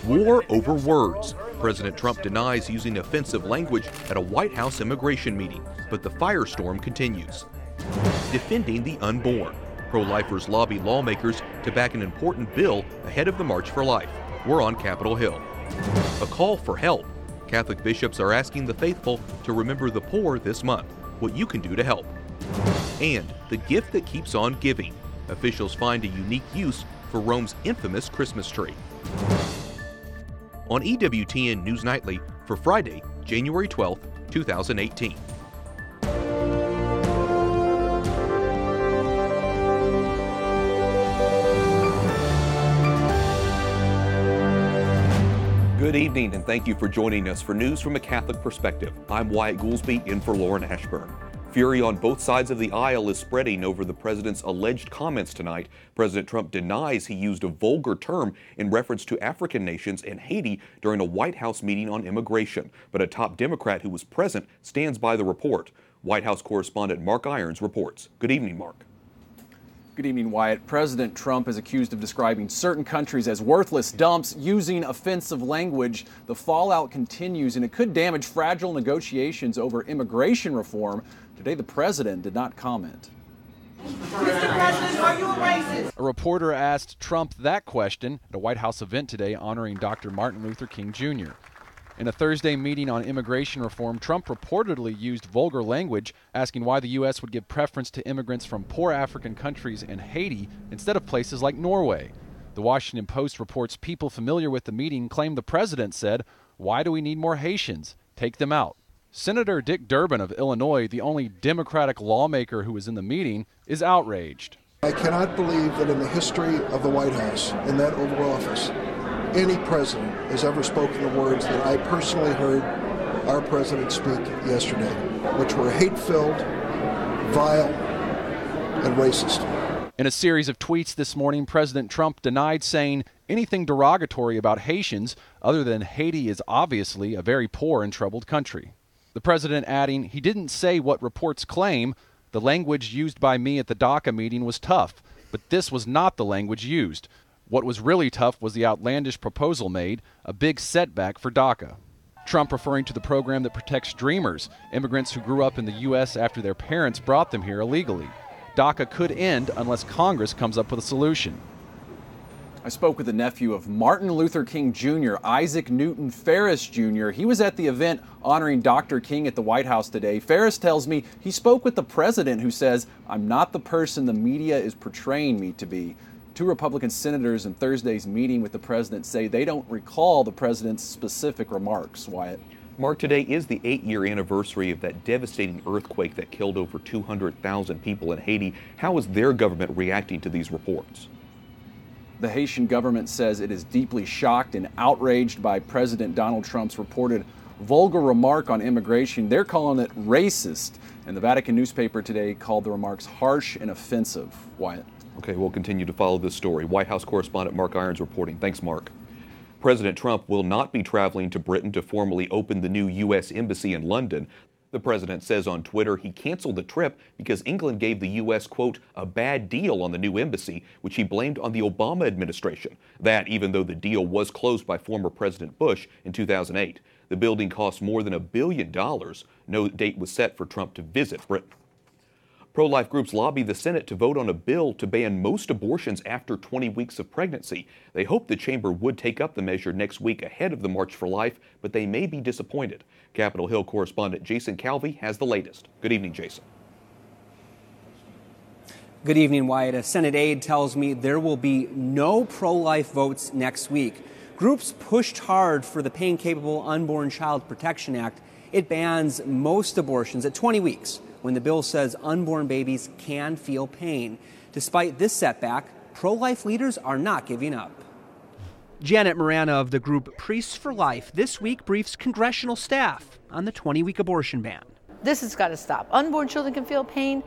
War over words. President Trump denies using offensive language at a White House immigration meeting, but the firestorm continues. Defending the unborn. Pro-lifers lobby lawmakers to back an important bill ahead of the March for Life. We're on Capitol Hill. A call for help. Catholic bishops are asking the faithful to remember the poor this month, what you can do to help. And the gift that keeps on giving. Officials find a unique use for Rome's infamous Christmas tree. On EWTN News Nightly for Friday, January 12, 2018. Good evening, and thank you for joining us for news from a Catholic perspective. I'm Wyatt Goolsby, in for Lauren Ashburn. Fury on both sides of the aisle is spreading over the president's alleged comments tonight. President Trump denies he used a vulgar term in reference to African nations and Haiti during a White House meeting on immigration. But a top Democrat who was present stands by the report. White House correspondent Mark Irons reports. Good evening, Mark. Good evening, Wyatt. President Trump is accused of describing certain countries as worthless dumps using offensive language. The fallout continues, and it could damage fragile negotiations over immigration reform. Today, the president did not comment. Mr. President, are you a racist? A reporter asked Trump that question at a White House event today honoring Dr. Martin Luther King Jr. In a Thursday meeting on immigration reform, Trump reportedly used vulgar language, asking why the U.S. would give preference to immigrants from poor African countries and Haiti instead of places like Norway. The Washington Post reports people familiar with the meeting claim the president said, "Why do we need more Haitians? Take them out." Senator Dick Durbin of Illinois, the only Democratic lawmaker who was in the meeting, is outraged. I cannot believe that in the history of the White House, in that Oval Office, any president has ever spoken the words that I personally heard our president speak yesterday, which were hate-filled, vile, and racist. In a series of tweets this morning, President Trump denied saying anything derogatory about Haitians, other than Haiti is obviously a very poor and troubled country. The president adding, he didn't say what reports claim. The language used by me at the DACA meeting was tough, but this was not the language used. What was really tough was the outlandish proposal made, a big setback for DACA. Trump referring to the program that protects dreamers, immigrants who grew up in the U.S. after their parents brought them here illegally. DACA could end unless Congress comes up with a solution. I spoke with the nephew of Martin Luther King Jr., Isaac Newton Ferris Jr. He was at the event honoring Dr. King at the White House today. Ferris tells me he spoke with the president, who says, "I'm not the person the media is portraying me to be." Two Republican senators in Thursday's meeting with the president say they don't recall the president's specific remarks. Wyatt. Mark, today is the 8-year anniversary of that devastating earthquake that killed over 200,000 people in Haiti. How is their government reacting to these reports? The Haitian government says it is deeply shocked and outraged by President Donald Trump's reported vulgar remark on immigration. They're calling it racist, and the Vatican newspaper today called the remarks harsh and offensive. Wyatt. Okay, we'll continue to follow this story. White House correspondent Mark Irons reporting. Thanks, Mark. President Trump will not be traveling to Britain to formally open the new U.S. Embassy in London. The president says on Twitter he canceled the trip because England gave the U.S., quote, a bad deal on the new embassy, which he blamed on the Obama administration. That even though the deal was closed by former President Bush in 2008. The building cost more than $1 billion. No date was set for Trump to visit Britain. Pro-life groups lobby the Senate to vote on a bill to ban most abortions after 20 weeks of pregnancy. They hope the chamber would take up the measure next week ahead of the March for Life, but they may be disappointed. Capitol Hill correspondent Jason Calvey has the latest. Good evening, Jason. Good evening, Wyatt. A Senate aide tells me there will be no pro-life votes next week. Groups pushed hard for the Pain-Capable Unborn Child Protection Act. It bans most abortions at 20 weeks. When the bill says unborn babies can feel pain. Despite this setback, pro-life leaders are not giving up. Janet Morana of the group Priests for Life this week briefs congressional staff on the 20-week abortion ban. This has got to stop. Unborn children can feel pain.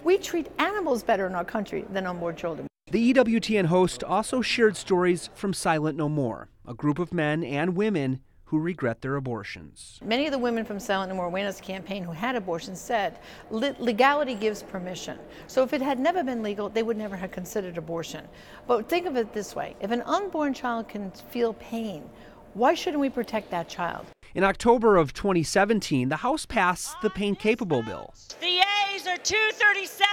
We treat animals better in our country than unborn children. The EWTN host also shared stories from Silent No More, a group of men and women who regret their abortions. Many of the women from Silent No More Awareness Campaign who had abortions said legality gives permission. So if it had never been legal, they would never have considered abortion. But think of it this way, if an unborn child can feel pain, why shouldn't we protect that child? In October of 2017, the House passed the pain-capable bill. The yeas are 237,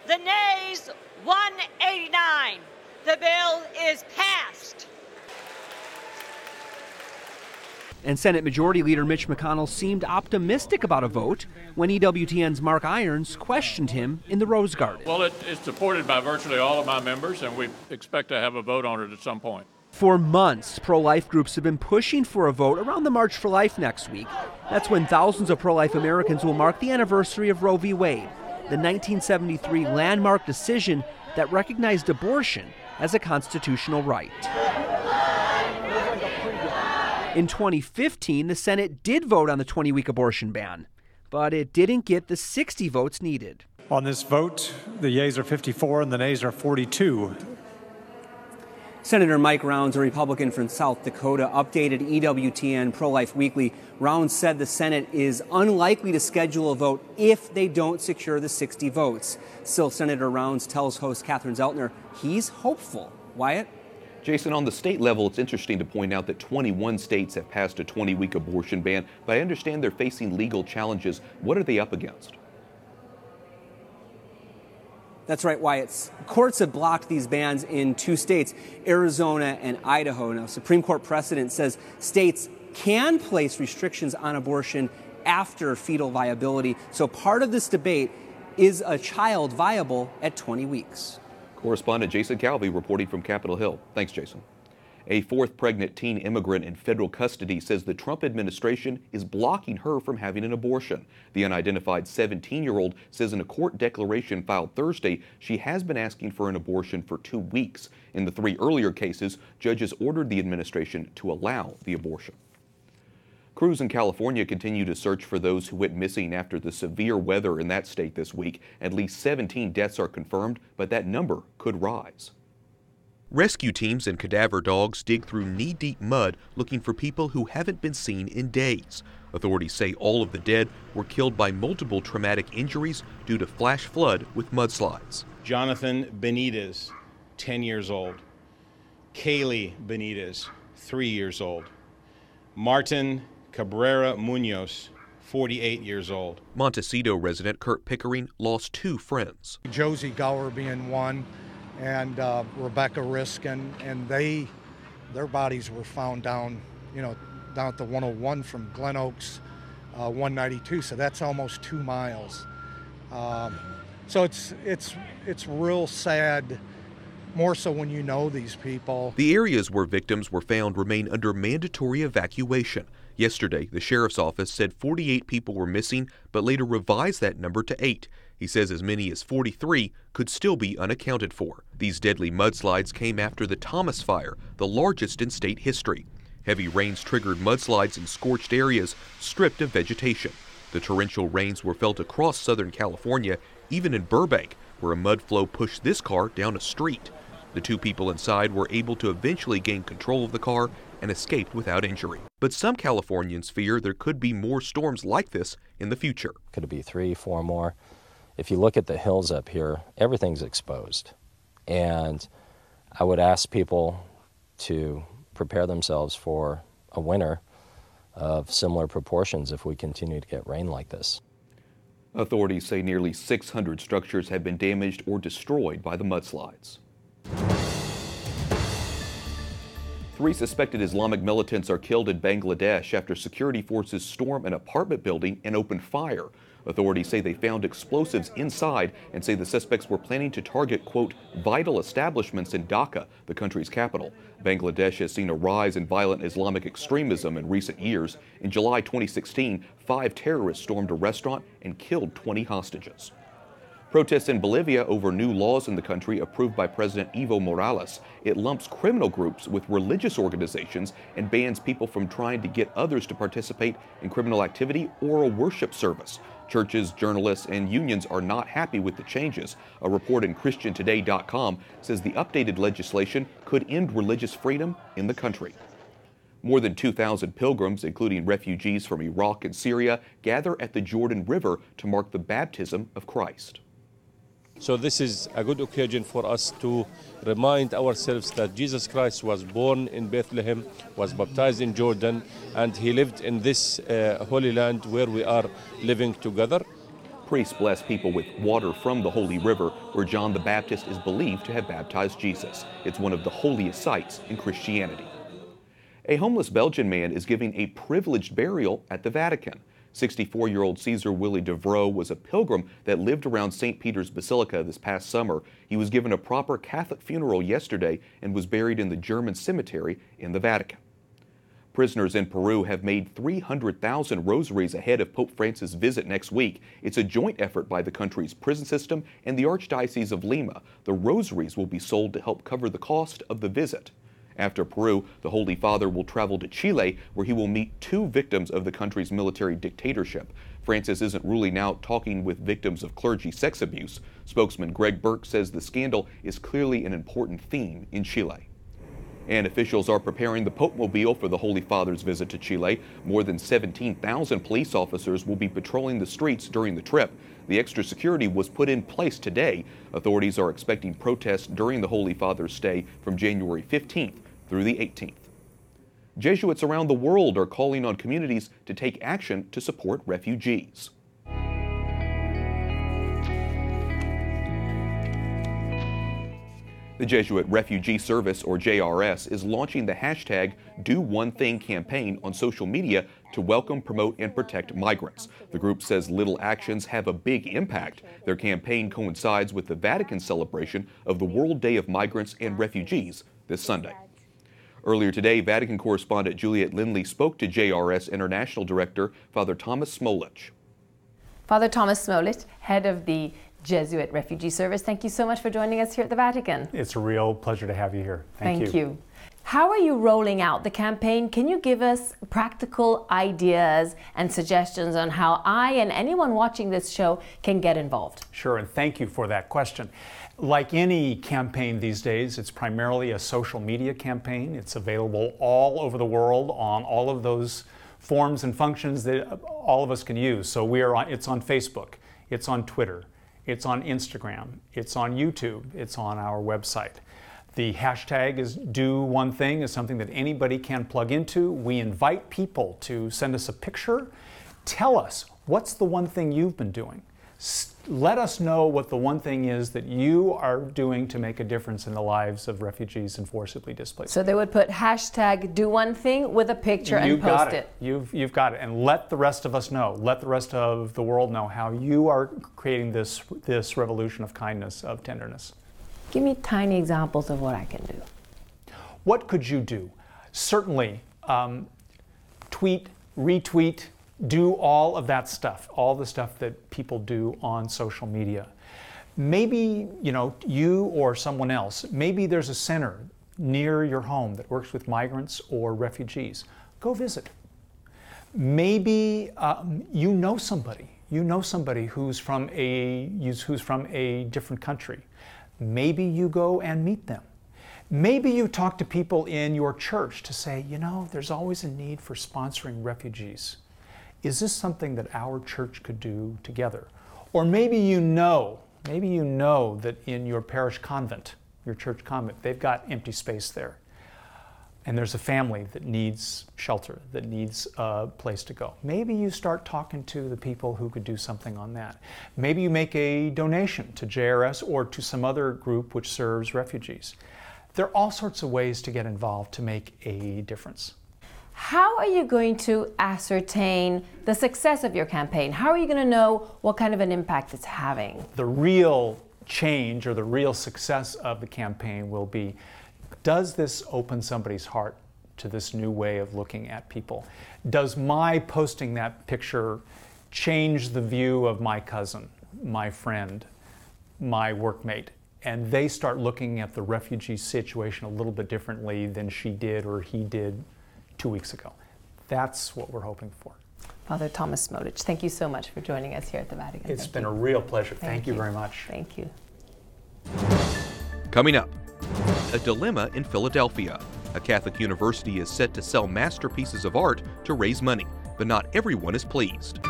the nays 189. The bill is passed. And Senate Majority Leader Mitch McConnell seemed optimistic about a vote when EWTN's Mark Irons questioned him in the Rose Garden. Well, it's supported by virtually all of my members, and we expect to have a vote on it at some point. For months, pro-life groups have been pushing for a vote around the March for Life next week. That's when thousands of pro-life Americans will mark the anniversary of Roe v. Wade, the 1973 landmark decision that recognized abortion as a constitutional right. In 2015, the Senate did vote on the 20-week abortion ban, but it didn't get the 60 votes needed. On this vote, the yeas are 54 and the nays are 42. Senator Mike Rounds, a Republican from South Dakota, updated EWTN Pro-Life Weekly. Rounds said the Senate is unlikely to schedule a vote if they don't secure the 60 votes. Still, Senator Rounds tells host Catherine Zeltner he's hopeful. Wyatt? Jason, on the state level, it's interesting to point out that 21 states have passed a 20-week abortion ban, but I understand they're facing legal challenges. What are they up against? That's right, Wyatt. Courts have blocked these bans in 2 states, Arizona and Idaho. Now, Supreme Court precedent says states can place restrictions on abortion after fetal viability. So part of this debate is a child viable at 20 weeks. Correspondent Jason Calvi reporting from Capitol Hill. Thanks, Jason. A 4th pregnant teen immigrant in federal custody says the Trump administration is blocking her from having an abortion. The unidentified 17-year-old says in a court declaration filed Thursday, she has been asking for an abortion for 2 weeks. In the 3 earlier cases, judges ordered the administration to allow the abortion. Crews in California continue to search for those who went missing after the severe weather in that state this week. At least 17 deaths are confirmed, but that number could rise. Rescue teams and cadaver dogs dig through knee-deep mud looking for people who haven't been seen in days. Authorities say all of the dead were killed by multiple traumatic injuries due to flash flood with mudslides. Jonathan Benitez, 10 years old. Kaylee Benitez, 3 years old. Martin Cabrera Munoz, 48 years old. Montecito resident Kurt Pickering lost 2 friends. Josie Gower being one, and Rebecca Riskin, and their bodies were found down at the 101 from Glen Oaks, 192. So that's almost 2 miles. So it's real sad. More so when you know these people. The areas where victims were found remain under mandatory evacuation. Yesterday, the sheriff's office said 48 people were missing, but later revised that number to 8. He says as many as 43 could still be unaccounted for. These deadly mudslides came after the Thomas Fire, the largest in state history. Heavy rains triggered mudslides in scorched areas stripped of vegetation. The torrential rains were felt across Southern California, even in Burbank, where a mud flow pushed this car down a street. The 2 people inside were able to eventually gain control of the car and escaped without injury. But some Californians fear there could be more storms like this in the future. Could it be 3, 4 more? If you look at the hills up here, everything's exposed. And I would ask people to prepare themselves for a winter of similar proportions if we continue to get rain like this. Authorities say nearly 600 structures have been damaged or destroyed by the mudslides. 3 suspected Islamic militants are killed in Bangladesh after security forces storm an apartment building and opened fire. Authorities say they found explosives inside and say the suspects were planning to target, quote, vital establishments in Dhaka, the country's capital. Bangladesh has seen a rise in violent Islamic extremism in recent years. In July 2016, 5 terrorists stormed a restaurant and killed 20 hostages. Protests in Bolivia over new laws in the country approved by President Evo Morales. It lumps criminal groups with religious organizations and bans people from trying to get others to participate in criminal activity or a worship service. Churches, journalists, and unions are not happy with the changes. A report in ChristianToday.com says the updated legislation could end religious freedom in the country. More than 2,000 pilgrims, including refugees from Iraq and Syria, gather at the Jordan River to mark the baptism of Christ. So this is a good occasion for us to remind ourselves that Jesus Christ was born in Bethlehem, was baptized in Jordan, and he lived in this holy land where we are living together. Priests bless people with water from the Holy River, where John the Baptist is believed to have baptized Jesus. It's one of the holiest sites in Christianity. A homeless Belgian man is giving a privileged burial at the Vatican. 64-year-old Caesar Willie Devreux was a pilgrim that lived around St. Peter's Basilica this past summer. He was given a proper Catholic funeral yesterday and was buried in the German cemetery in the Vatican. Prisoners in Peru have made 300,000 rosaries ahead of Pope Francis' visit next week. It's a joint effort by the country's prison system and the Archdiocese of Lima. The rosaries will be sold to help cover the cost of the visit. After Peru, the Holy Father will travel to Chile, where he will meet 2 victims of the country's military dictatorship. Francis isn't ruling out talking with victims of clergy sex abuse. Spokesman Greg Burke says the scandal is clearly an important theme in Chile. And officials are preparing the Pope Mobile for the Holy Father's visit to Chile. More than 17,000 police officers will be patrolling the streets during the trip. The extra security was put in place today. Authorities are expecting protests during the Holy Father's stay from January 15th through the 18th. Jesuits around the world are calling on communities to take action to support refugees. The Jesuit Refugee Service, or JRS, is launching the hashtag Do One Thing campaign on social media to welcome, promote, and protect migrants. The group says little actions have a big impact. Their campaign coincides with the Vatican celebration of the World Day of Migrants and Refugees this Sunday. Earlier today, Vatican correspondent Juliet Lindley spoke to JRS International Director Father Thomas Smolich. Father Thomas Smolich, head of the Jesuit Refugee Service, thank you so much for joining us here at the Vatican. It's a real pleasure to have you here. Thank you. How are you rolling out the campaign? Can you give us practical ideas and suggestions on how I and anyone watching this show can get involved? Sure, and thank you for that question. Like any campaign these days, it's primarily a social media campaign. It's available all over the world on all of those forms and functions that all of us can use. So it's on Facebook, it's on Twitter, it's on Instagram, it's on YouTube, it's on our website. The hashtag is Do One Thing is something that anybody can plug into. We invite people to send us a picture. Tell us, what's the one thing you've been doing? Let us know what the one thing is that you are doing to make a difference in the lives of refugees and forcibly displaced. So they would put hashtag Do One Thing with a picture and post it. You've got it. And let the rest of us know, let the rest of the world know how you are creating this revolution of kindness, of tenderness. Give me tiny examples of what I can do. What could you do? Certainly, tweet, retweet, do all of that stuff, all the stuff that people do on social media. Maybe, you or someone else, maybe there's a center near your home that works with migrants or refugees. Go visit. Maybe you know somebody who's from a different country. Maybe you go and meet them. Maybe you talk to people in your church to say, there's always a need for sponsoring refugees. Is this something that our church could do together? Or maybe you know that in your parish convent, your church convent, they've got empty space there. And there's a family that needs shelter, that needs a place to go. Maybe you start talking to the people who could do something on that. Maybe you make a donation to JRS or to some other group which serves refugees. There are all sorts of ways to get involved to make a difference. How are you going to ascertain the success of your campaign? How are you going to know what kind of an impact it's having? The real change or the real success of the campaign will be, does this open somebody's heart to this new way of looking at people? Does my posting that picture change the view of my cousin, my friend, my workmate? And they start looking at the refugee situation a little bit differently than she did or he did 2 weeks ago. That's what we're hoping for. Father Thomas Smolich, thank you so much for joining us here at the Vatican. It's been a real pleasure. Thank you very much. Thank you. Coming up, a dilemma in Philadelphia. A Catholic university is set to sell masterpieces of art to raise money, but not everyone is pleased.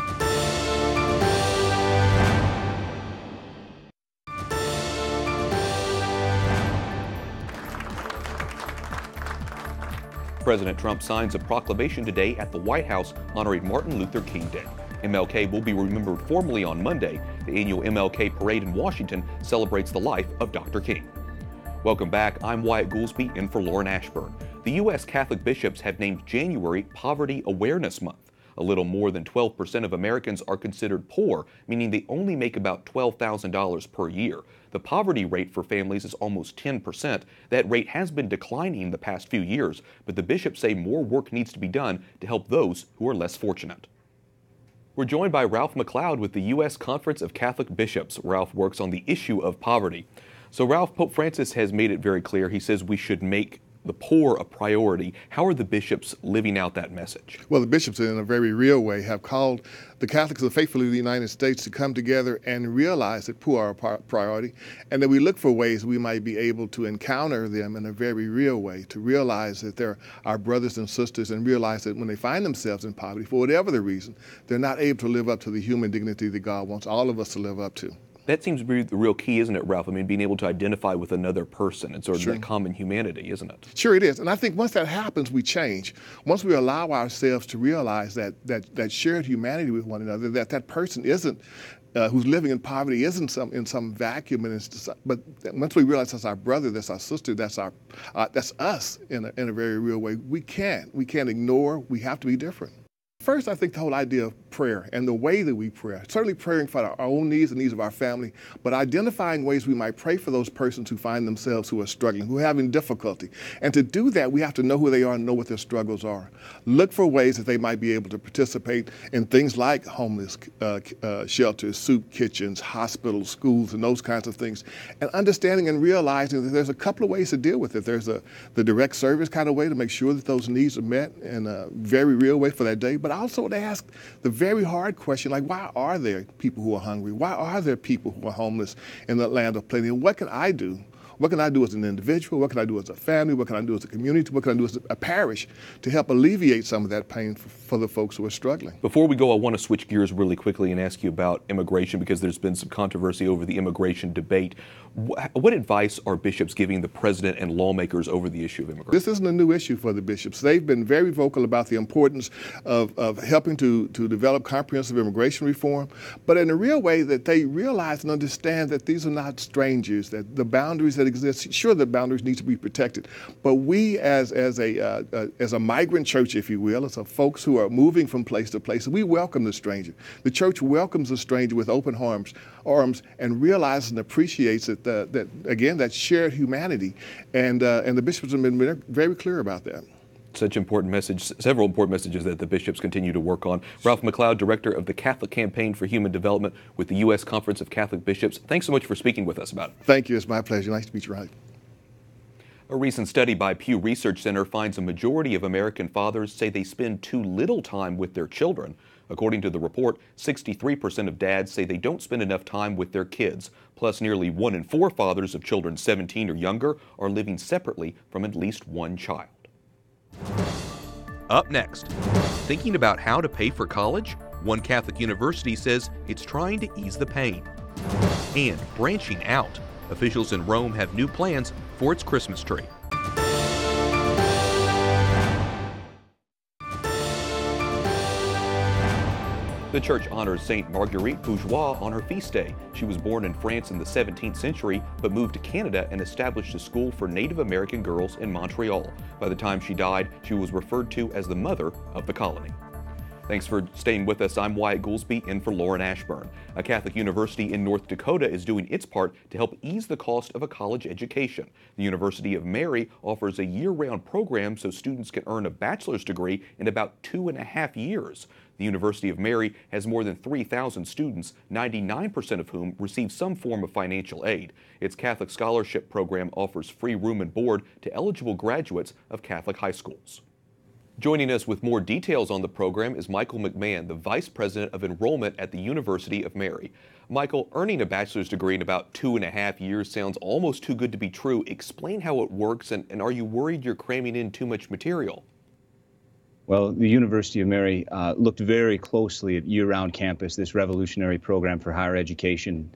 President Trump signs a proclamation today at the White House honoring Martin Luther King Day. MLK will be remembered formally on Monday. The annual MLK parade in Washington celebrates the life of Dr. King. Welcome back. I'm Wyatt Goolsby in for Lauren Ashburn. The U.S. Catholic bishops have named January Poverty Awareness Month. A little more than 12% of Americans are considered poor, meaning they only make about $12,000 per year. The poverty rate for families is almost 10%. That rate has been declining the past few years, but the bishops say more work needs to be done to help those who are less fortunate. We're joined by Ralph McLeod with the U.S. Conference of Catholic Bishops. Ralph works on the issue of poverty. So Ralph, Pope Francis has made it very clear. He says we should make the poor a priority. How are the bishops living out that message? Well, the bishops, in a very real way, have called the Catholics of the faithful of the United States to come together and realize that poor are a priority, and that we look for ways we might be able to encounter them in a very real way, to realize that they're our brothers and sisters, and realize that when they find themselves in poverty, for whatever the reason, they're not able to live up to the human dignity that God wants all of us to live up to. That seems to be the real key, isn't it, Ralph? I mean, being able to identify with another person and sort of that common humanity, isn't it? Sure it is. And I think once that happens, we change. Once we allow ourselves to realize that shared humanity with one another, that person isn't, who's living in poverty isn't in some vacuum, but once we realize that's our brother, that's our sister, that's us in a very real way, we can't ignore, we have to be different. First, I think the whole idea of prayer and the way that we pray, certainly praying for our own needs, the needs of our family, but identifying ways we might pray for those persons who find themselves who are struggling, who are having difficulty. And to do that, we have to know who they are and know what their struggles are. Look for ways that they might be able to participate in things like homeless shelters, soup kitchens, hospitals, schools, and those kinds of things. And understanding and realizing that there's a couple of ways to deal with it. There's the direct service kind of way to make sure that those needs are met in a very real way for that day, but also to ask the very hard question, like, why are there people who are hungry? Why are there people who are homeless in the land of plenty? And what can I do? What can I do as an individual? What can I do as a family? What can I do as a community? What can I do as a parish to help alleviate some of that pain for the folks who are struggling? Before we go, I want to switch gears really quickly and ask you about immigration, because there's been some controversy over the immigration debate. What advice are bishops giving the president and lawmakers over the issue of immigration? This isn't a new issue for the bishops. They've been very vocal about the importance of helping to develop comprehensive immigration reform, but in a real way that they realize and understand that these are not strangers, that the boundaries that exist, sure, the boundaries need to be protected, but we as a migrant church, if you will, as a folks who are moving from place to place, we welcome the stranger. The church welcomes the stranger with open arms and realizes and appreciates that shared humanity, and the bishops have been very clear about that. Such important message, several important messages that the bishops continue to work on. Ralph McLeod, Director of the Catholic Campaign for Human Development with the U.S. Conference of Catholic Bishops. Thanks so much for speaking with us about it. Thank you. It's my pleasure. Nice to meet you, Ralph. A recent study by Pew Research Center finds a majority of American fathers say they spend too little time with their children. According to the report, 63% of dads say they don't spend enough time with their kids. Plus, nearly 1 in 4 fathers of children 17 or younger are living separately from at least one child. Up next, thinking about how to pay for college? One Catholic university says it's trying to ease the pain. And branching out, officials in Rome have new plans for its Christmas tree. The church honors Saint Marguerite Bourgeois on her feast day. She was born in France in the 17th century, but moved to Canada and established a school for Native American girls in Montreal. By the time she died, she was referred to as the mother of the colony. Thanks for staying with us. I'm Wyatt Goolsby in for Lauren Ashburn. A Catholic university in North Dakota is doing its part to help ease the cost of a college education. The University of Mary offers a year-round program so students can earn a bachelor's degree in about 2.5 years. The University of Mary has more than 3,000 students, 99% of whom receive some form of financial aid. Its Catholic Scholarship Program offers free room and board to eligible graduates of Catholic high schools. Joining us with more details on the program is Michael McMahon, the Vice President of Enrollment at the University of Mary. Michael, earning a bachelor's degree in about 2.5 years sounds almost too good to be true. Explain how it works, and are you worried you're cramming in too much material? Well, the University of Mary looked very closely at year-round campus, this revolutionary program for higher education.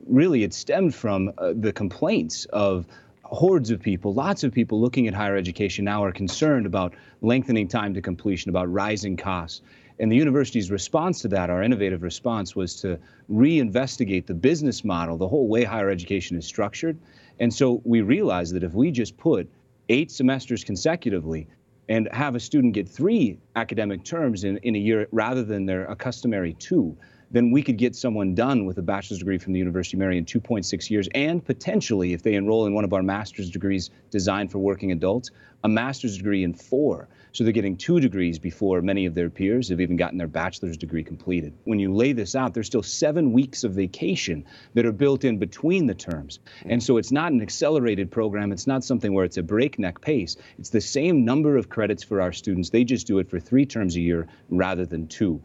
Really, it stemmed from the complaints of hordes of people, lots of people looking at higher education now are concerned about lengthening time to completion, about rising costs. And the university's response to that, our innovative response, was to reinvestigate the business model, the whole way higher education is structured. And so we realized that if we just put 8 semesters consecutively and have a student get 3 academic terms in a year rather than their customary 2, then we could get someone done with a bachelor's degree from the University of Mary in 2.6 years, and potentially, if they enroll in one of our master's degrees designed for working adults, a master's degree in 4. So they're getting 2 degrees before many of their peers have even gotten their bachelor's degree completed. When you lay this out, there's still 7 weeks of vacation that are built in between the terms. And so it's not an accelerated program. It's not something where it's a breakneck pace. It's the same number of credits for our students. They just do it for 3 terms a year rather than 2.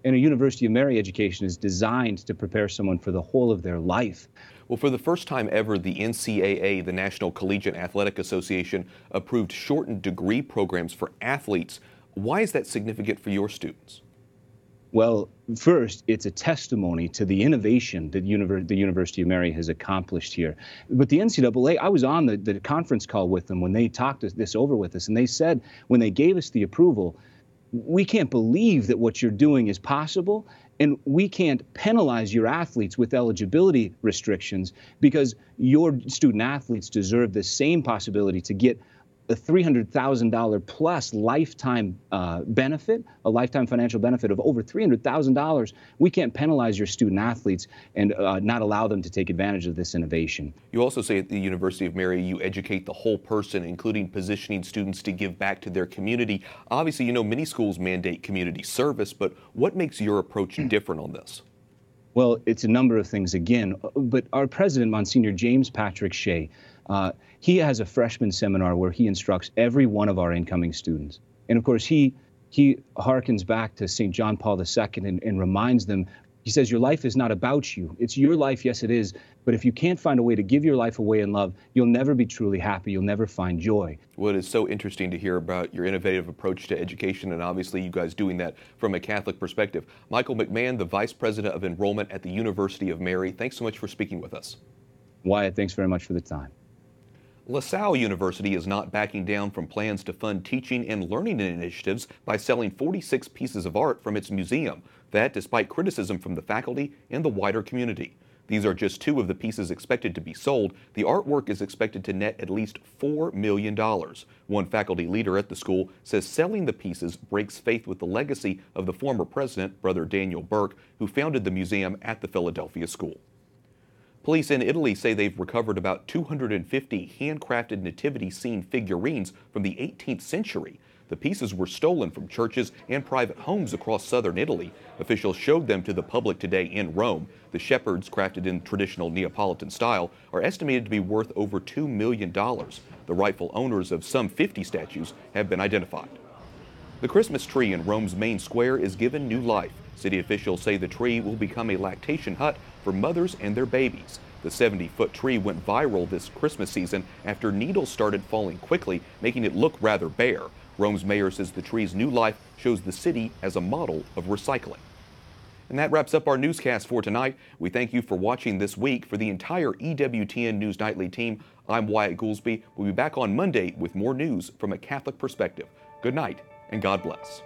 And a University of Mary education is designed to prepare someone for the whole of their life. Well, for the first time ever, the NCAA, the National Collegiate Athletic Association, approved shortened degree programs for athletes. Why is that significant for your students? Well, first, it's a testimony to the innovation that the University of Mary has accomplished here. But the NCAA, I was on the conference call with them when they talked this over with us, and they said when they gave us the approval, we can't believe that what you're doing is possible, and we can't penalize your athletes with eligibility restrictions because your student athletes deserve the same possibility to get a $300,000 plus lifetime benefit, a lifetime financial benefit of over $300,000. We can't penalize your student athletes and not allow them to take advantage of this innovation. You also say at the University of Mary you educate the whole person, including positioning students to give back to their community. Obviously, you know, many schools mandate community service, but what makes your approach different on this? Well, it's a number of things again, but our president, Monsignor James Patrick Shea, he has a freshman seminar where he instructs every one of our incoming students. And of course, he harkens back to St. John Paul II and reminds them, he says, your life is not about you. It's your life, yes it is, but if you can't find a way to give your life away in love, you'll never be truly happy, you'll never find joy. Well, it is so interesting to hear about your innovative approach to education, and obviously you guys doing that from a Catholic perspective. Michael McMahon, the Vice President of Enrollment at the University of Mary, thanks so much for speaking with us. Wyatt, thanks very much for the time. LaSalle University is not backing down from plans to fund teaching and learning initiatives by selling 46 pieces of art from its museum. That despite criticism from the faculty and the wider community. These are just 2 of the pieces expected to be sold. The artwork is expected to net at least $4 million. One faculty leader at the school says selling the pieces breaks faith with the legacy of the former president, Brother Daniel Burke, who founded the museum at the Philadelphia school. Police in Italy say they've recovered about 250 handcrafted nativity scene figurines from the 18th century. The pieces were stolen from churches and private homes across southern Italy. Officials showed them to the public today in Rome. The shepherds, crafted in traditional Neapolitan style, are estimated to be worth over $2 million. The rightful owners of some 50 statues have been identified. The Christmas tree in Rome's main square is given new life. City officials say the tree will become a lactation hut for mothers and their babies. The 70-foot tree went viral this Christmas season after needles started falling quickly, making it look rather bare. Rome's mayor says the tree's new life shows the city as a model of recycling. And that wraps up our newscast for tonight. We thank you for watching this week. For the entire EWTN News Nightly team, I'm Wyatt Goolsby. We'll be back on Monday with more news from a Catholic perspective. Good night and God bless.